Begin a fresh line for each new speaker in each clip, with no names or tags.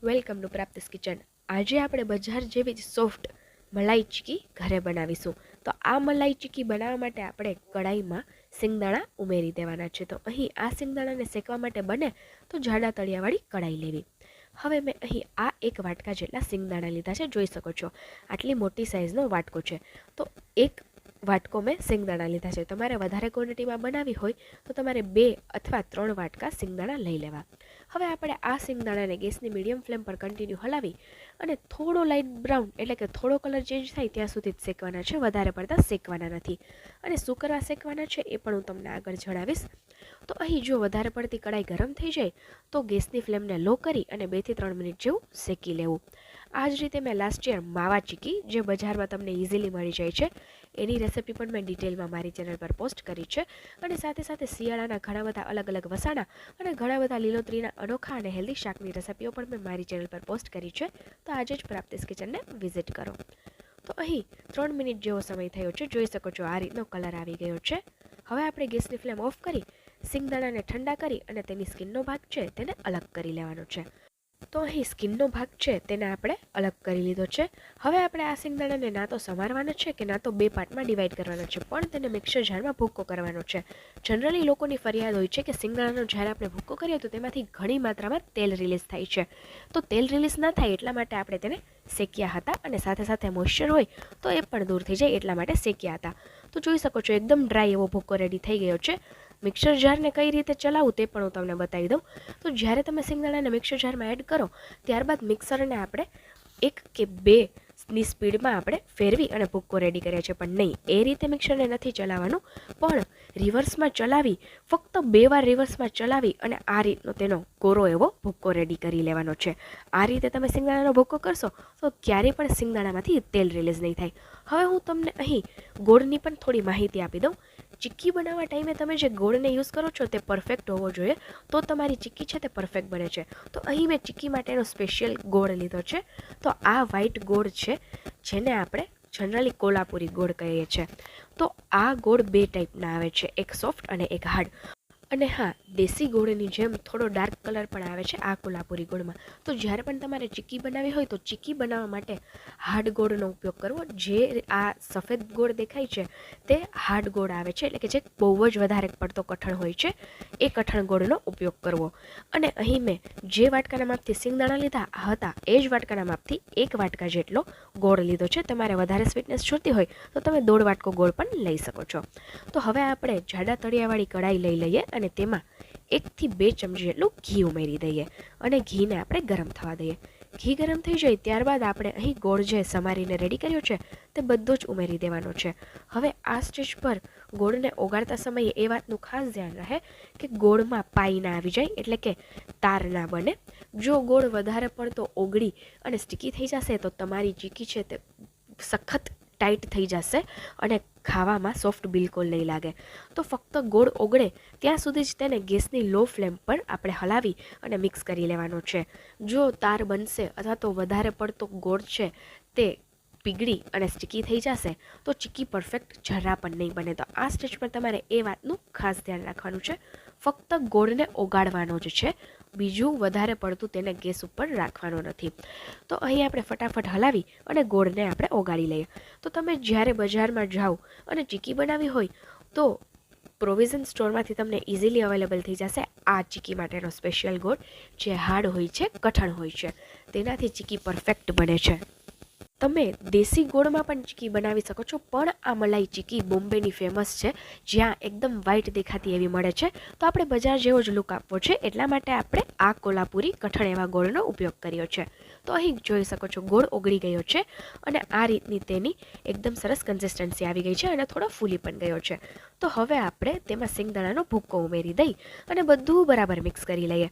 Welcome to પ્રાપ્તિસ kitchen. આજે આપણે બજાર જેવી જ સોફ્ટ મલાઈ ચીકી ઘરે બનાવીશું. તો આ મલાઈ ચીકી બનાવવા માટે આપણે કડાઈમાં સિંગદાણા ઉમેરી દેવાના છે. તો અહીં આ સિંગદાણાને શેકવા માટે બને તો જાડા તળિયાવાળી કડાઈ લેવી. હવે મેં અહીં આ 1 વાટકા જેટલા સિંગદાણા લીધા છે. જોઈ શકો છો આટલી મોટી સાઇઝનો વાટકો છે. તો 1 વાટકો મેં સિંગદાણા લીધા છે. તમારે વધારે ક્વોન્ટિટીમાં બનાવી હોય તો તમારે 2 અથવા 3 વાટકા સિંગદાણા લઈ લેવા. હવે આપણે આ સિંગદાણાને ગેસની મીડિયમ ફ્લેમ પર કન્ટિન્યુ હલાવી અને થોડો લાઇટ બ્રાઉન એટલે કે થોડો કલર ચેન્જ થાય ત્યાં સુધી જ શેકવાના છે. વધારે પડતા શેકવાના નથી. અને શું કરવા શેકવાના છે એ પણ હું તમને આગળ જણાવીશ. તો અહીં જો વધારે પડતી કડાઈ ગરમ થઈ જાય તો ગેસની ફ્લેમને લો કરી અને 2 થી 3 મિનિટ જેવું શેકી લેવું. આ જ રીતે મેં લાસ્ટ યર માવા ચીકી જે બજારમાં તમને ઇઝીલી મળી જાય છે એની રેસિપી પણ મેં ડિટેલમાં મારી ચેનલ પર પોસ્ટ કરી છે. અને સાથે સાથે શિયાળાના ઘણા બધા અલગ અલગ વસાણા અને ઘણા બધા લીલોતરીના અનોખા અને હેલ્ધી શાકની રેસિપીઓ પણ મેં મારી ચેનલ પર પોસ્ટ કરી છે. તો આજે જ પ્રાપ્તિસ કિચનને વિઝિટ કરો. તો અહીં 3 મિનિટ જેવો સમય થયો છે. જોઈ શકો છો આ રીતનો કલર આવી ગયો છે. હવે આપણે ગેસની ફ્લેમ ઓફ કરી સિંગદાણાને ઠંડા કરી અને તેની સ્કિનનો ભાગ છે તેને અલગ કરી લેવાનો છે. તો અહીં સ્કિનનો ભાગ છે તેને આપણે અલગ કરી લીધો છે. હવે આપણે આ સિંગદાણાને ના તો સમારવાનો છે કે ના તો 2 પાર્ટમાં ડિવાઈડ કરવાનો છે, પણ તેને મિક્સર જારમાં ભૂક્કો કરવાનો છે. જનરલી લોકોની ફરિયાદ હોય છે કે સિંગદાણાનો જ્યારે આપણે ભૂક્કો કરીએ તો તેમાંથી ઘણી માત્રામાં તેલ રિલીઝ થાય છે. તો તેલ રિલીઝ ના થાય એટલા માટે આપણે તેને શેક્યા હતા અને સાથે સાથે મોઇશ્ચર હોય તો એ પણ દૂર થઈ જાય એટલા માટે શેક્યા હતા. તો જોઈ શકો છો એકદમ ડ્રાય એવો ભૂક્કો રેડી થઈ ગયો છે. મિક્સર જારને કઈ રીતે ચલાવવું તે પણ હું તમને બતાવી દઉં. તો જ્યારે તમે સિંગદાણાને મિક્સર જારમાં એડ કરો ત્યારબાદ મિક્સરને આપણે 1 કે 2ની સ્પીડમાં આપણે ફેરવી અને ભૂક્કો રેડી કર્યા છે. પણ નહીં, એ રીતે મિક્સરને નથી ચલાવવાનું, પણ રિવર્સમાં ચલાવી ફક્ત 2 વાર રિવર્સમાં ચલાવી અને આ રીતનો તેનો કોરો એવો ભૂક્કો રેડી કરી લેવાનો છે. આ રીતે તમે સિંગદાણાનો ભૂક્કો કરશો તો ક્યારેય પણ સિંગદાણામાંથી તેલ રિલીઝ નહીં થાય. હવે હું તમને અહીં ગોળની પણ થોડી માહિતી આપી દઉં. ચીક્કી બનાવવા ટાઈમે તમે જે ગોળને યુઝ કરો છો તે પરફેક્ટ હોવો જોઈએ તો તમારી ચીક્કી છે તે પરફેક્ટ બને છે. તો અહીં મેં ચીક્કી માટેનો સ્પેશિયલ ગોળ લીધો છે. તો આ વ્હાઈટ ગોળ છે જેને આપણે જનરલી કોલ્હાપુરી ગોળ કહીએ છીએ. તો આ ગોળ 2 ટાઈપના આવે છે, એક સોફ્ટ અને એક હાર્ડ. અને હા, દેશી ગોળની જેમ થોડો ડાર્ક કલર પણ આવે છે આ કોલ્હાપુરી ગોળમાં. તો જ્યારે પણ તમારે ચીક્કી બનાવવી હોય તો ચીક્કી બનાવવા માટે હાર્ડ ગોળનો ઉપયોગ કરવો. જે આ સફેદ ગોળ દેખાય છે તે હાર્ડ ગોળ આવે છે, એટલે કે જે બહુ જ વધારે પડતો કઠણ હોય છે એ કઠણ ગોળનો ઉપયોગ કરવો. અને અહીં મેં જે વાટકાના માપથી સિંગદાણા લીધા હતા એ જ વાટકાના માપથી 1 વાટકા જેટલો ગોળ લીધો છે. તમારે વધારે સ્વીટનેસ જોઈતી હોય તો તમે 1.5 વાટકો ગોળ પણ લઈ શકો છો. તો હવે આપણે જાડા તળિયાવાળી કડાઈ લઈ લઈએ અને તેમાં 1 થી 2 ચમચી જેટલું ઘી ઉમેરી દઈએ અને ઘીને આપણે ગરમ થવા દઈએ. ઘી ગરમ થઈ જાય ત્યારબાદ આપણે અહીં ગોળ જે સમારીને રેડી કર્યો છે તે બધો જ ઉમેરી દેવાનો છે. હવે આ સ્ટેજ પર ગોળને ઓગાળતા સમયે એ વાતનું ખાસ ધ્યાન રહે કે ગોળમાં પાઈ ના આવી જાય, એટલે કે તાર ના બને. જો ગોળ વધારે પડતો ઓગળી અને સ્ટીકી થઈ જશે તો તમારી ચીક્કી છે તે સખત ટાઈટ થઈ જશે અને ખાવામાં સોફ્ટ બિલકુલ નહીં લાગે. તો ફક્ત ગોળ ઓગળે ત્યાં સુધી જ તેને ગેસની લો ફ્લેમ પર આપણે હલાવી અને મિક્સ કરી લેવાનો છે. જો તાર બનશે અથવા તો વધારે પડતો ગોળ છે તે પીગળી અને સ્ટીકી થઈ જશે તો ચીક્કી પરફેક્ટ જરા પણ નહીં બને. તો આ સ્ટેજ પર તમારે એ વાતનું ખાસ ધ્યાન રાખવાનું છે. ફક્ત ગોળને ઓગાળવાનો જ છે, બીજું વધારે પડતું તેને ગેસ ઉપર રાખવાનો નથી. તો અહીં આપણે ફટાફટ હલાવી અને ગોળને આપણે ઓગાળી લઈએ. તો તમે જ્યારે બજારમાં જાઓ અને ચીક્કી બનાવી હોય તો પ્રોવિઝન સ્ટોરમાંથી તમને ઇઝીલી અવેલેબલ થઈ જશે આ ચીક્કી માટેનો સ્પેશિયલ ગોળ જે હાર્ડ હોય છે, કઠણ હોય છે. તેનાથી ચીક્કી પરફેક્ટ બને છે. તમે દેશી ગોળમાં પણ ચીક્કી બનાવી શકો છો, પણ આ મલાઈ ચીક્કી બોમ્બેની ફેમસ છે જ્યાં એકદમ વ્હાઈટ દેખાતી એવી મળે છે. તો આપણે બજાર જેવો જ લુક આપવો છે એટલા માટે આપણે આ કોલ્હાપુરી કઠણ એવા ગોળનો ઉપયોગ કર્યો છે. તો અહીં જોઈ શકો છો ગોળ ઓગળી ગયો છે અને આ રીતની તેની એકદમ સરસ કન્સિસ્ટન્સી આવી ગઈ છે અને થોડો ફૂલી પણ ગયો છે. તો હવે આપણે તેમાં સિંગદાણાનો ભૂક્કો ઉમેરી દઈ અને બધું બરાબર મિક્સ કરી લઈએ.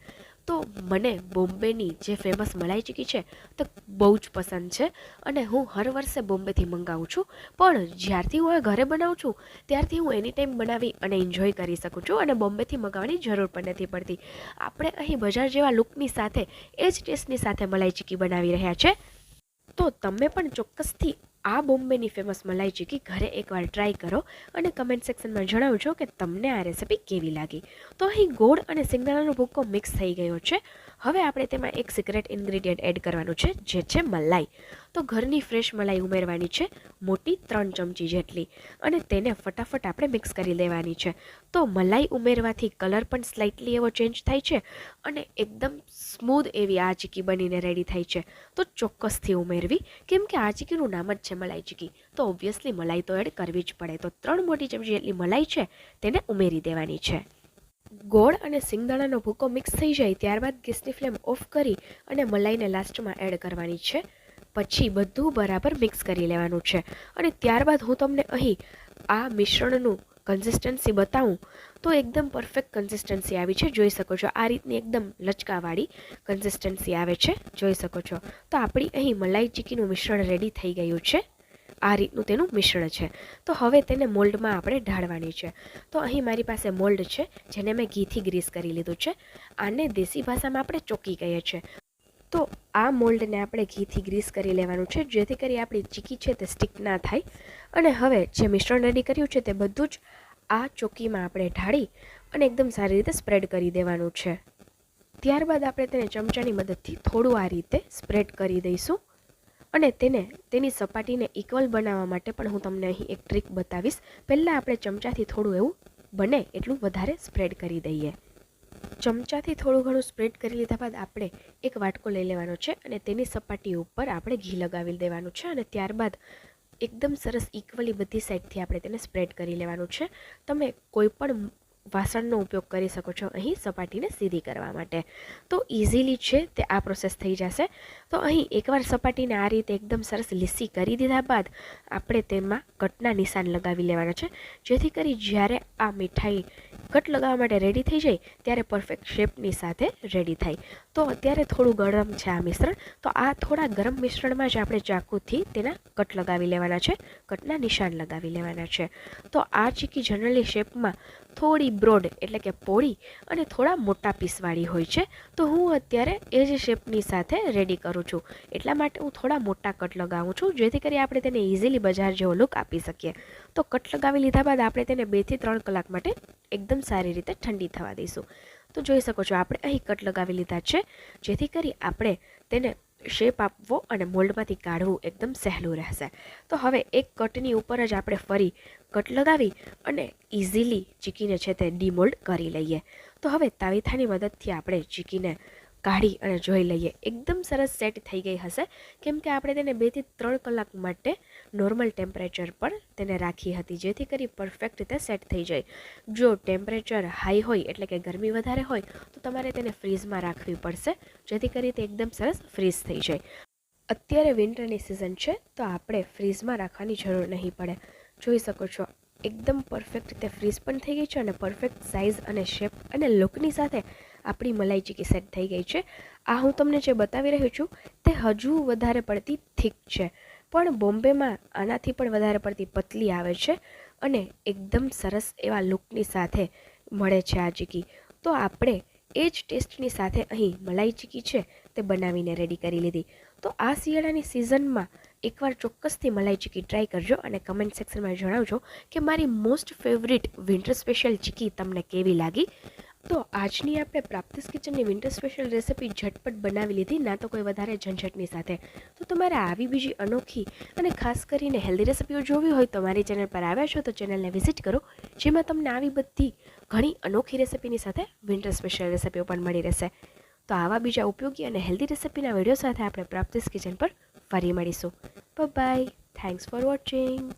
તો મને બોમ્બેની જે ફેમસ મલાઈ ચીક્કી છે તો બહુ જ પસંદ છે અને હું હર વર્ષે બોમ્બેથી મંગાવું છું. પણ જ્યારથી હું આ ઘરે બનાવું છું ત્યારથી હું એની ટાઈમ બનાવી અને એન્જોય કરી શકું છું અને બોમ્બેથી મંગાવવાની જરૂર પણ નથી પડતી. આપણે અહીં બજાર જેવા લુકની સાથે એ જ ટેસ્ટની સાથે મલાઈ ચીક્કી બનાવી રહ્યા છે. તો તમે પણ ચોક્કસથી આ બોમ્બેની ફેમસ મલાઈ ચીક્કી ઘરે એકવાર ટ્રાય કરો અને કમેન્ટ સેક્શનમાં જણાવજો કે તમને આ રેસિપી કેવી લાગી. તો અહીં ગોળ અને સિંગદાણાનો ભૂક્કો મિક્સ થઈ ગયો છે. હવે આપણે તેમાં એક સિક્રેટ ઇન્ગ્રીડિયન્ટ એડ કરવાનું છે, જે છે મલાઈ. તો ઘરની ફ્રેશ મલાઈ ઉમેરવાની છે, મોટી 3 ચમચી જેટલી, અને તેને ફટાફટ આપણે મિક્સ કરી લેવાની છે. તો મલાઈ ઉમેરવાથી કલર પણ સ્લાઇટલી એવો ચેન્જ થાય છે અને એકદમ સ્મૂધ એવી આ ચીકી બનીને રેડી થાય છે. તો ચોક્કસથી ઉમેરવી, કેમ કે આ ચીકીનું નામ જ છે મલાઈ ચીકી, તો ઓબ્વિયસલી મલાઈ તો એડ કરવી જ પડે. તો 3 મોટી ચમચી જેટલી મલાઈ છે તેને ઉમેરી દેવાની છે. ગોળ અને સિંગદાણાનો ભૂકો મિક્સ થઈ જાય ત્યારબાદ ગેસની ફ્લેમ ઓફ કરી અને મલાઈને લાસ્ટમાં એડ કરવાની છે. પછી બધું બરાબર મિક્સ કરી લેવાનું છે. અને ત્યારબાદ હું તમને અહીં આ મિશ્રણનું કન્સિસ્ટન્સી બતાવું તો એકદમ પરફેક્ટ કન્સિસ્ટન્સી આવી છે. જોઈ શકો છો આ રીતની એકદમ લચકાવાળી કન્સિસ્ટન્સી આવે છે, જોઈ શકો છો. તો આપણી અહીં મલાઈ ચીકીનું મિશ્રણ રેડી થઈ ગયું છે. આ રીતનું તેનું મિશ્રણ છે. તો હવે તેને મોલ્ડમાં આપણે ઢાળવાની છે. તો અહીં મારી પાસે મોલ્ડ છે, જેને મેં ઘીથી ગ્રીસ કરી લીધું છે. આને દેશી ભાષામાં આપણે ચોકી કહીએ છીએ. તો આ મોલ્ડને આપણે ઘીથી ગ્રીસ કરી લેવાનું છે, જેથી કરી આપણી ચીકી છે તે સ્ટિક ના થાય. અને હવે જે મિશ્રણ રેડી કર્યું છે તે બધું જ આ ચોકીમાં આપણે ઢાળી અને એકદમ સારી રીતે સ્પ્રેડ કરી દેવાનું છે. ત્યારબાદ આપણે તેને ચમચાની મદદથી થોડું આ રીતે સ્પ્રેડ કરી દઈશું. અને તેની સપાટીને ઇક્વલ બનાવવા માટે પણ હું તમને અહીં એક ટ્રીક બતાવીશ. પહેલાં આપણે ચમચાથી થોડું એવું બને એટલું વધારે સ્પ્રેડ કરી દઈએ. ચમચાથી થોડું ઘણું સ્પ્રેડ કરી લીધા બાદ આપણે એક વાટકો લઈ લેવાનો છે અને તેની સપાટી ઉપર આપણે ઘી લગાવી દેવાનું છે. અને ત્યારબાદ એકદમ સરસ ઇક્વલી બધી સાઈડથી આપણે તેને સ્પ્રેડ કરી લેવાનું છે. તમે કોઈ પણ વાસણનો ઉપયોગ કરી શકો છો અહીં સપાટીને સીધી કરવા માટે. તો ઇઝીલી છે તે આ પ્રોસેસ થઈ જશે. તો અહીં એકવાર સપાટીને આ રીતે એકદમ સરસ લીસી કરી દીધા બાદ આપણે તેમાં કટના નિશાન લગાવી લેવાના છે, જેથી કરી જ્યારે આ મીઠાઈ કટ લગાવવા માટે રેડી થઈ જાય ત્યારે પરફેક્ટ શેપની સાથે રેડી થાય. તો અત્યારે થોડું ગરમ છે આ મિશ્રણ, તો આ થોડા ગરમ મિશ્રણમાં જ આપણે ચાકુથી તેના કટ લગાવી લેવાના છે, કટના નિશાન લગાવી લેવાના છે. તો આ ચીકી જનરલી શેપમાં થોડી બ્રોડ એટલે કે પહોળી અને થોડા મોટા પીસવાળી હોય છે. તો હું અત્યારે એ જ શેપની સાથે રેડી કરું છું, એટલા માટે હું થોડા મોટા કટ લગાવું છું, જેથી કરી આપણે તેને ઇઝીલી બજાર જેવો લુક આપી શકીએ. તો કટ લગાવી લીધા બાદ આપણે તેને 2 થી 3 કલાક માટે એકદમ સારી રીતે ઠંડી થવા દઈશું. તો જોઈ શકો છો આપણે અહીં કટ લગાવી લીધા છે, જેથી કરી આપણે તેને શેપ આપવો અને મોલ્ડમાંથી કાઢવું એકદમ સહેલું રહેશે. તો હવે એક કટની ઉપર જ આપણે ફરી કટ લગાવી અને ઇઝીલી ચીકીને છે તે ડીમોલ્ડ કરી લઈએ. તો હવે તાવીથાની મદદથી આપણે ચીકીને કાઢી અને જોઈ લઈએ. એકદમ સરસ સેટ થઈ ગઈ હશે, કેમ કે આપણે તેને 2 થી 3 કલાક માટે નોર્મલ ટેમ્પરેચર પર તેને રાખી હતી, જેથી કરી પરફેક્ટ રીતે સેટ થઈ જાય. જો ટેમ્પરેચર હાઈ હોય એટલે કે ગરમી વધારે હોય તો તમારે તેને ફ્રીઝમાં રાખવી પડશે, જેથી કરી તે એકદમ સરસ ફ્રીઝ થઈ જાય. અત્યારે વિન્ટરની સિઝન છે તો આપણે ફ્રીઝમાં રાખવાની જરૂર નહીં પડે. જોઈ શકો છો એકદમ પરફેક્ટ રીતે ફ્રીઝ પણ થઈ ગઈ છે અને પરફેક્ટ સાઇઝ અને શેપ અને લુકની સાથે આપણી મલાઈ ચીકી સેટ થઈ ગઈ છે. આ હું તમને જે બતાવી રહ્યું છું તે હજુ વધારે પડતી થીક છે, પણ બોમ્બેમાં આનાથી પણ વધારે પડતી પતલી આવે છે અને એકદમ સરસ એવા લુકની સાથે મળે છે આ ચીકી. તો આપણે એ જ ટેસ્ટની સાથે અહીં મલાઈ ચીકી છે તે બનાવીને રેડી કરી લીધી. તો આ શિયાળાની સિઝનમાં એકવાર ચોક્કસથી મલાઈ ચીકી ટ્રાય કરજો અને કમેન્ટ સેક્શનમાં જણાવજો કે મારી મોસ્ટ ફેવરિટ વિન્ટર સ્પેશિયલ ચીકી તમને કેવી લાગી. તો આજની આપણે પ્રાપ્તિસ કિચનની વિન્ટર સ્પેશિયલ રેસિપી ઝટપટ બનાવી લીધી, ના તો કોઈ વધારે ઝંઝટની સાથે. તો તમારે આવી બીજી અનોખી અને ખાસ કરીને હેલ્ધી રેસિપીઓ જોવી હોય તો મારી ચેનલ પર આવ્યા છો તો ચેનલને વિઝિટ કરો, જેમાં તમને આવી બધી ઘણી અનોખી રેસિપીની સાથે વિન્ટર સ્પેશિયલ રેસિપીઓ પણ મળી રહેશે. તો આવા બીજા ઉપયોગી અને હેલ્ધી રેસિપીના વિડીયો સાથે આપણે પ્રાપ્તિસ કિચન પર ફરી મળીશું. બાય. Thanks for watching.